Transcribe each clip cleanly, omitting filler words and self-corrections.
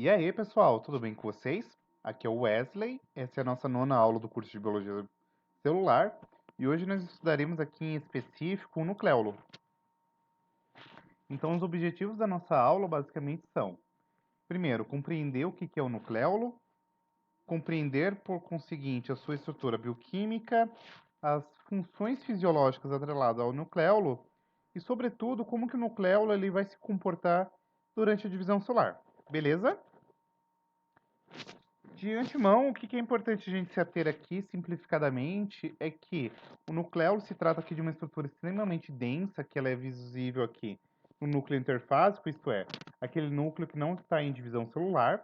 E aí, pessoal, tudo bem com vocês? Aqui é o Wesley, essa é a nossa nona aula do curso de Biologia Celular e hoje nós estudaremos aqui em específico o nucleolo. Então, os objetivos da nossa aula basicamente são: primeiro, compreender o que é o nucleolo, compreender, por conseguinte, a sua estrutura bioquímica, as funções fisiológicas atreladas ao nucleolo e, sobretudo, como que o nucleolo ele vai se comportar durante a divisão celular. Beleza? De antemão, o que é importante a gente se ater aqui, simplificadamente, é que o nucleolo se trata aqui de uma estrutura extremamente densa, que ela é visível aqui no núcleo interfásico, isto é, aquele núcleo que não está em divisão celular.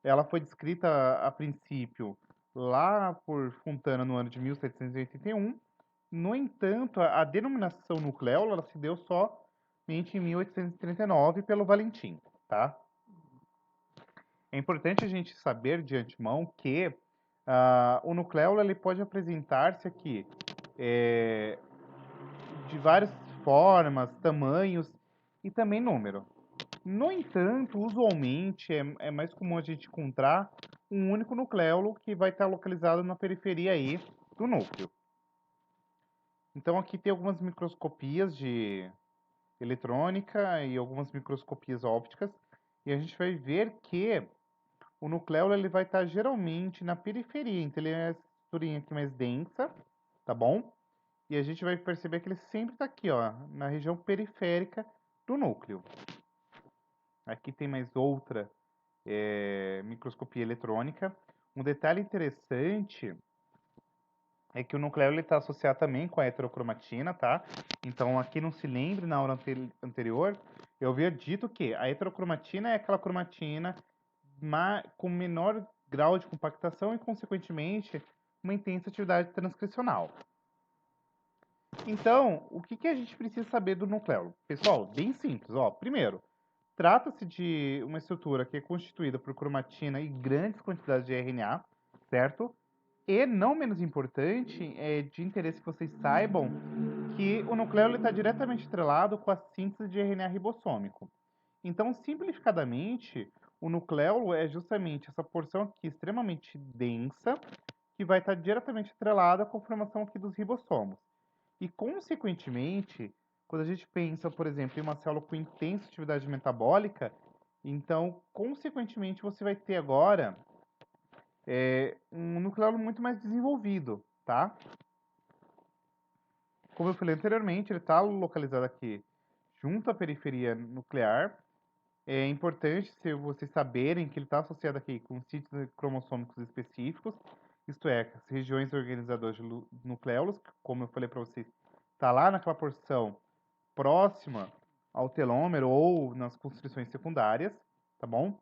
Ela foi descrita, a princípio, lá por Fontana no ano de 1781. No entanto, a denominação nucleolo ela se deu somente em 1839 pelo Valentim, tá? É importante a gente saber de antemão que o nucleolo ele pode apresentar-se aqui de várias formas, tamanhos e também número. No entanto, usualmente é mais comum a gente encontrar um único nucleolo que vai estar localizado na periferia aí do núcleo. Então aqui tem algumas microscopias de eletrônica e algumas microscopias ópticas e a gente vai ver que o nucleolo ele vai estar geralmente na periferia, então ele é uma estruturinha aqui mais densa, tá bom? E a gente vai perceber que ele sempre está aqui, ó, na região periférica do núcleo. Aqui tem mais outra microscopia eletrônica. Um detalhe interessante é que o nucleolo está associado também com a heterocromatina, tá? Então aqui não se lembre na aula anterior, eu havia dito que a heterocromatina é aquela cromatina com menor grau de compactação e, consequentemente, uma intensa atividade transcricional. Então, o que a gente precisa saber do nucleolo? Pessoal, bem simples. Ó. Primeiro, trata-se de uma estrutura que é constituída por cromatina e grandes quantidades de RNA, certo? E, não menos importante, é de interesse que vocês saibam que o nucleolo está diretamente atrelado com a síntese de RNA ribossômico. Então, simplificadamente, o nucleolo é justamente essa porção aqui extremamente densa, que vai estar diretamente atrelada com a formação aqui dos ribossomos. E, consequentemente, quando a gente pensa, por exemplo, em uma célula com intensa atividade metabólica, então, consequentemente, você vai ter agora um nucleolo muito mais desenvolvido, tá? Como eu falei anteriormente, ele está localizado aqui junto à periferia nuclear. É importante se vocês saberem que ele está associado aqui com sítios cromossômicos específicos, isto é, as regiões organizadoras de nucleolos, que, como eu falei para vocês, está lá naquela porção próxima ao telômero ou nas constrições secundárias, tá bom?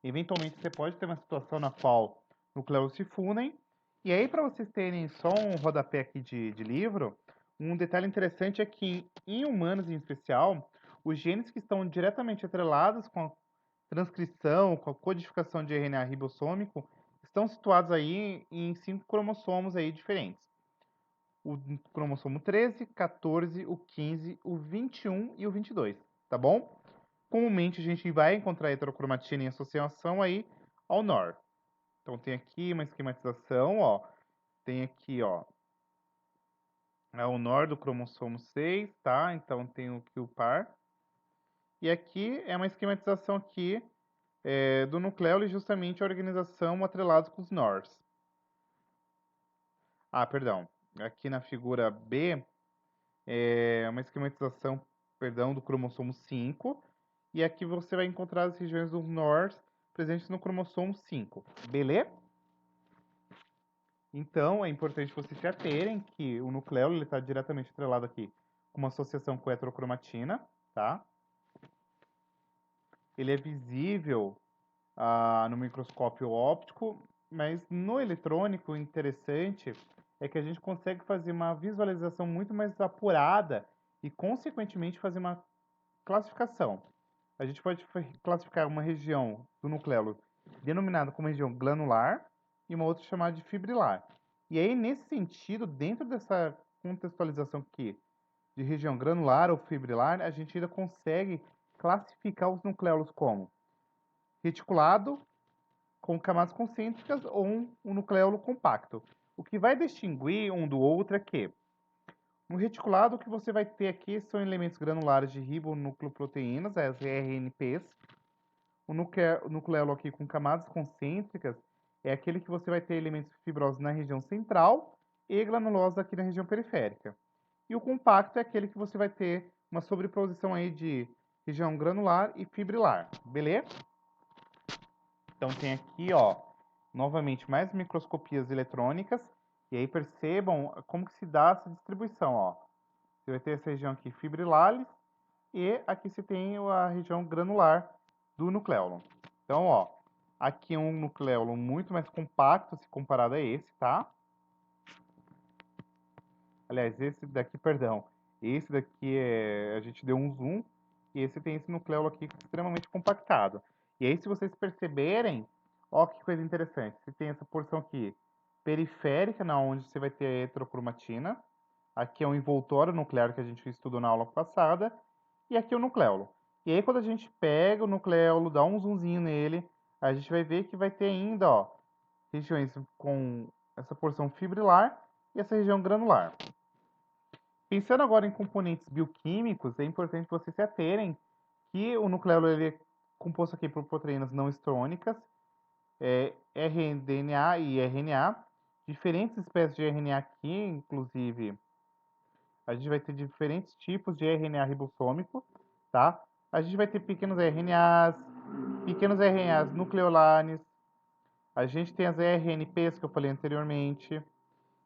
Eventualmente você pode ter uma situação na qual nucleolos se fundem, e aí para vocês terem só um rodapé aqui de livro, um detalhe interessante é que em humanos em especial, os genes que estão diretamente atrelados com a transcrição, com a codificação de RNA ribossômico, estão situados aí em 5 cromossomos aí diferentes. O cromossomo 13, 14, o 15, o 21 e o 22, tá bom? Comumente a gente vai encontrar a heterocromatina em associação aí ao NOR. Então tem aqui uma esquematização, ó. Tem aqui, ó, o NOR do cromossomo 6, tá? Então tem o Q par. E aqui é uma esquematização aqui do nucleolo e justamente a organização atrelada com os NORs. Ah, perdão. Aqui na figura B é uma esquematização, perdão, do cromossomo 5. E aqui você vai encontrar as regiões dos NORs presentes no cromossomo 5. Beleza? Então, é importante vocês se aterem que o nucleolo está diretamente atrelado aqui com uma associação com heterocromatina, tá? Ele é visível no microscópio óptico, mas no eletrônico, o interessante é que a gente consegue fazer uma visualização muito mais apurada e, consequentemente, fazer uma classificação. A gente pode classificar uma região do nucleolo denominada como região granular e uma outra chamada de fibrilar. E aí, nesse sentido, dentro dessa contextualização aqui de região granular ou fibrilar, a gente ainda consegue classificar os nucleolos como reticulado, com camadas concêntricas ou um nucleolo compacto. O que vai distinguir um do outro é que no reticulado o que você vai ter aqui são elementos granulares de ribonucleoproteínas, as RNPs. O nucleolo aqui com camadas concêntricas é aquele que você vai ter elementos fibrosos na região central e granulosos aqui na região periférica. E o compacto é aquele que você vai ter uma sobreposição aí de região granular e fibrilar, beleza? Então tem aqui, ó, novamente mais microscopias eletrônicas, e aí percebam como que se dá essa distribuição, ó. Você vai ter essa região aqui fibrilares e aqui você tem a região granular do nucleolo. Então, ó, aqui é um nucleolo muito mais compacto se comparado a esse, tá? Aliás, esse daqui, perdão, esse daqui a gente deu um zoom, e esse tem esse nucleolo aqui extremamente compactado. E aí, se vocês perceberem, ó que coisa interessante, você tem essa porção aqui periférica, na onde você vai ter a heterocromatina, aqui é o envoltório nuclear que a gente estudou na aula passada, e aqui é o nucleolo. E aí, quando a gente pega o nucleolo, dá um zoomzinho nele, a gente vai ver que vai ter ainda, ó, regiões com essa porção fibrilar e essa região granular. Pensando agora em componentes bioquímicos, é importante vocês se aterem que o nucleolo ele é composto aqui por proteínas não estrônicas, rDNA e RNA, diferentes espécies de RNA aqui, inclusive, a gente vai ter diferentes tipos de RNA ribossômico, tá? A gente vai ter pequenos RNAs nucleolares, a gente tem as RNPs que eu falei anteriormente,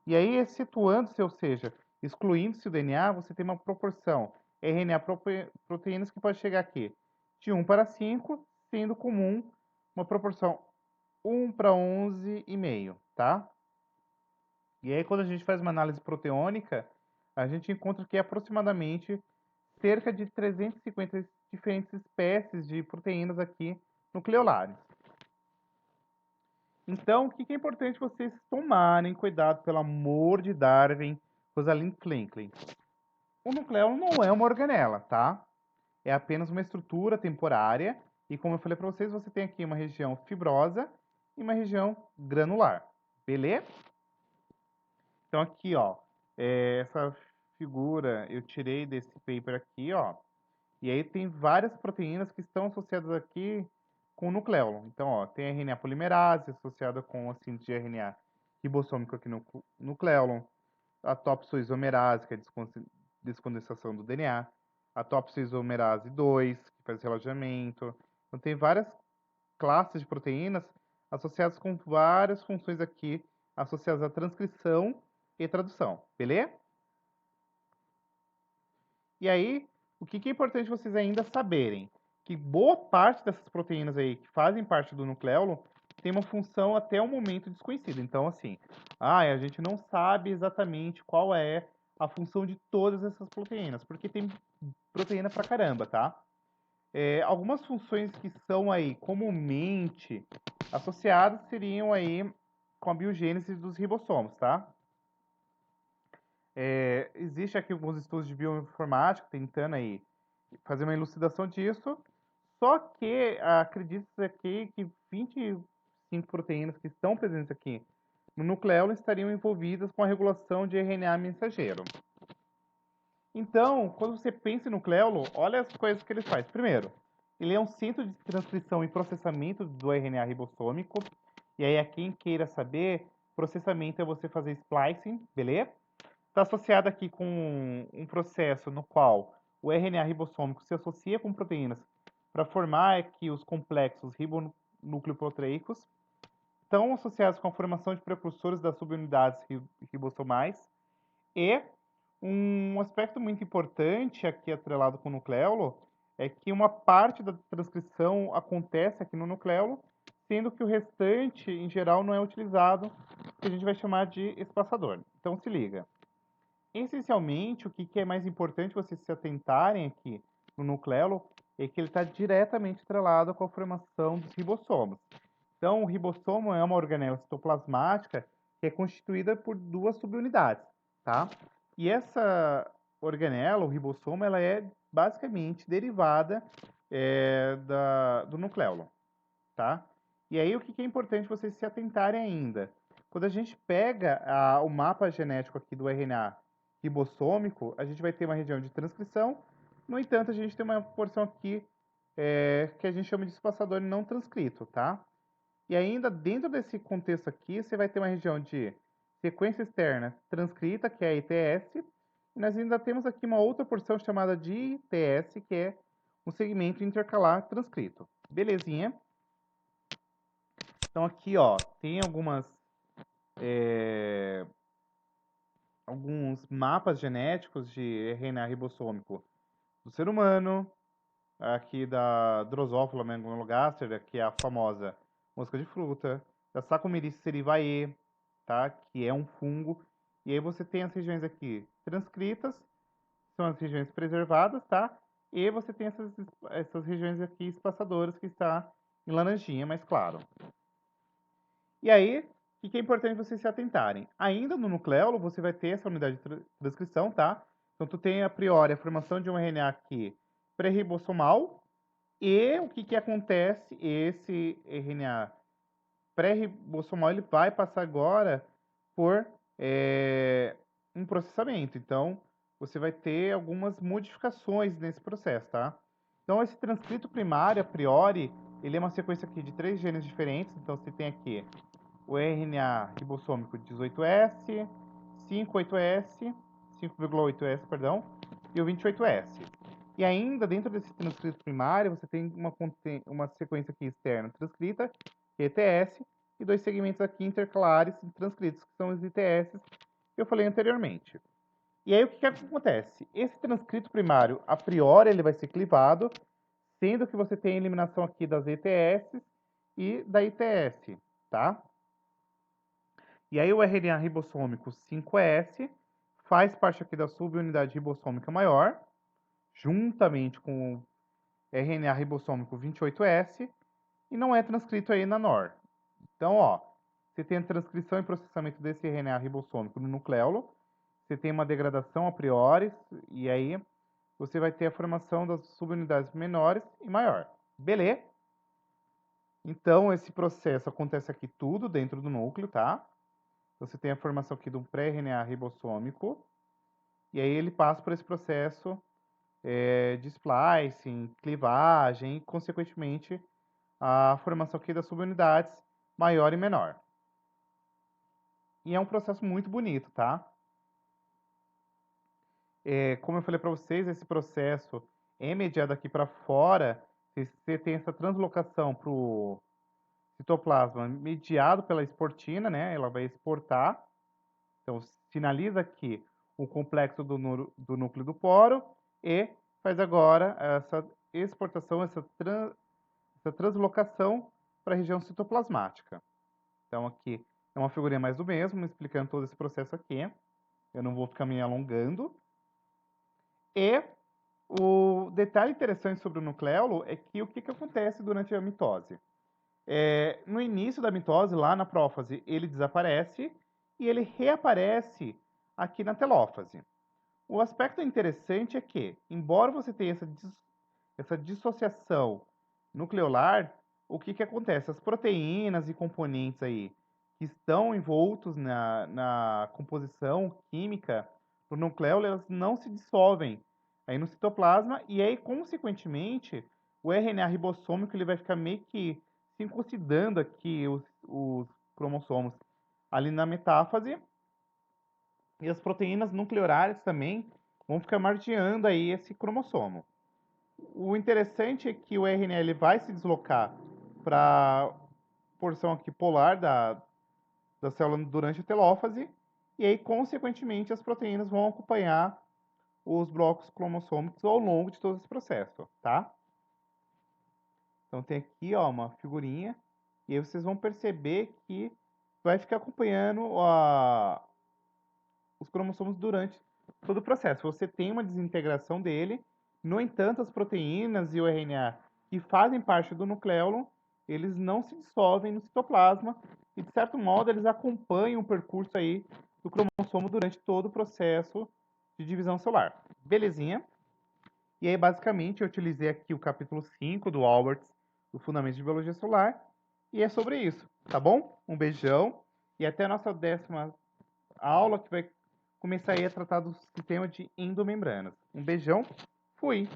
e aí, excetuando-se, ou seja, excluindo-se o DNA, você tem uma proporção RNA proteínas que pode chegar aqui de 1 para 5, sendo comum uma proporção 1 para 11,5, tá? E aí, quando a gente faz uma análise proteônica, a gente encontra que aproximadamente cerca de 350 diferentes espécies de proteínas aqui nucleolares. Então, o que é importante vocês tomarem cuidado, pelo amor de Darwin, Rosalind Franklin? O nucleolo não é uma organela, tá? É apenas uma estrutura temporária e, como eu falei para vocês, você tem aqui uma região fibrosa e uma região granular, beleza? Então aqui, ó, essa figura eu tirei desse paper aqui, ó, e aí tem várias proteínas que estão associadas aqui com o nucleolo. Então, ó, tem a RNA polimerase associada com a síntese de RNA ribossômico aqui no nucleolo, a topsoisomerase, que é a descondensação do DNA, a topsoisomerase 2, que faz relaxamento. Então, tem várias classes de proteínas associadas com várias funções aqui, associadas à transcrição e tradução, beleza? E aí, o que é importante vocês ainda saberem? Que boa parte dessas proteínas aí que fazem parte do nucleolo tem uma função até o momento desconhecida. Então, assim, a gente não sabe exatamente qual é a função de todas essas proteínas, porque tem proteína pra caramba, tá? Algumas funções que são aí comumente associadas seriam aí com a biogênese dos ribossomos, tá? Existe aqui alguns estudos de bioinformática tentando aí fazer uma elucidação disso, só que acredita-se aqui que 25 proteínas que estão presentes aqui no nucleolo estariam envolvidas com a regulação de RNA mensageiro. Então, quando você pensa em nucleolo, olha as coisas que ele faz. Primeiro, ele é um centro de transcrição e processamento do RNA ribossômico. E aí, a quem queira saber, processamento é você fazer splicing, beleza? Está associado aqui com um processo no qual o RNA ribossômico se associa com proteínas para formar aqui os complexos ribonucleoproteicos, estão associados com a formação de precursores das subunidades ribossomais, e um aspecto muito importante aqui atrelado com o nucleolo é que uma parte da transcrição acontece aqui no nucleolo, sendo que o restante, em geral, não é utilizado, que a gente vai chamar de espaçador. Então, se liga. Essencialmente, o que é mais importante vocês se atentarem aqui no nucleolo é que ele está diretamente atrelado com a formação dos ribossomos. Então, o ribossomo é uma organela citoplasmática que é constituída por duas subunidades, tá? E essa organela, o ribossomo, ela é basicamente derivada do nucleolo, tá? E aí, o que é importante vocês se atentarem ainda? Quando a gente pega o mapa genético aqui do RNA ribossômico, a gente vai ter uma região de transcrição. No entanto, a gente tem uma porção aqui que a gente chama de espaçador não transcrito, tá? E ainda dentro desse contexto aqui, você vai ter uma região de sequência externa transcrita, que é a ITS, e nós ainda temos aqui uma outra porção chamada de ITS, que é um segmento intercalar transcrito. Belezinha? Então aqui, ó, tem alguns mapas genéticos de RNA ribossômico do ser humano, aqui da Drosophila melanogaster, que é a famosa mosca de fruta, da Saccharomyces cerevisiae, tá? Que é um fungo. E aí você tem as regiões aqui transcritas, são as regiões preservadas, tá? E você tem essas regiões aqui espaçadoras que está em laranjinha, mais claro. E aí, o que é importante vocês se atentarem? Ainda no nucleolo, você vai ter essa unidade de transcrição, tá? Então, tu tem a priori a formação de um RNA aqui pré-ribossomal, e o que acontece? Esse RNA pré-ribossomal ele vai passar agora por um processamento. Então, você vai ter algumas modificações nesse processo, tá? Então, esse transcrito primário, a priori, ele é uma sequência aqui de 3 genes diferentes. Então, você tem aqui o RNA ribossômico 18S, 58S, 5,8S, perdão, e o 28S. E ainda dentro desse transcrito primário, você tem uma sequência aqui externa transcrita, que é ETS, e 2 segmentos aqui intercalares transcritos, que são os ITS, que eu falei anteriormente. E aí o que acontece? Esse transcrito primário, a priori, ele vai ser clivado, sendo que você tem a eliminação aqui das ETS e da ITS, tá? E aí o RNA ribossômico 5S faz parte aqui da subunidade ribossômica maior, juntamente com o RNA ribossômico 28S, e não é transcrito aí na NOR. Então, ó, você tem a transcrição e processamento desse RNA ribossômico no nucleolo, você tem uma degradação a priori, e aí você vai ter a formação das subunidades menores e maior. Beleza? Então, esse processo acontece aqui tudo dentro do núcleo, tá? Você tem a formação aqui do pré-RNA ribossômico, e aí ele passa por esse processo de splicing, clivagem e, consequentemente, a formação aqui das subunidades maior e menor. E é um processo muito bonito, tá? Como eu falei para vocês, esse processo é mediado aqui para fora. Você tem essa translocação para o citoplasma mediado pela esportina, né? Ela vai exportar. Então, sinaliza aqui o complexo do núcleo do poro e faz agora essa exportação, essa translocação para a região citoplasmática. Então, aqui é uma figurinha mais do mesmo, explicando todo esse processo aqui. Eu não vou ficar me alongando. E o detalhe interessante sobre o nucleolo é que o que acontece durante a mitose? No início da mitose, lá na prófase, ele desaparece e ele reaparece aqui na telófase. O aspecto interessante é que, embora você tenha essa dissociação nucleolar, o que acontece? As proteínas e componentes aí que estão envoltos na composição química do nucleolo, elas não se dissolvem aí no citoplasma e aí, consequentemente, o RNA ribossômico ele vai ficar meio que circuncidando aqui os cromossomos ali na metáfase e as proteínas nucleares também vão ficar margeando aí esse cromossomo. O interessante é que o RNA ele vai se deslocar para a porção aqui polar da célula durante a telófase, e aí, consequentemente, as proteínas vão acompanhar os blocos cromossômicos ao longo de todo esse processo, tá? Então, tem aqui, ó, uma figurinha, e aí vocês vão perceber que vai ficar acompanhando os cromossomos durante todo o processo. Você tem uma desintegração dele, no entanto, as proteínas e o RNA que fazem parte do nucleolo, eles não se dissolvem no citoplasma e, de certo modo, eles acompanham o percurso aí do cromossomo durante todo o processo de divisão celular. Belezinha? E aí, basicamente, eu utilizei aqui o capítulo 5 do Alberts, do Fundamentos de Biologia Celular, e é sobre isso, tá bom? Um beijão e até a nossa 10ª aula, que vai começar aí a tratar do sistema de endomembranas. Um beijão, fui!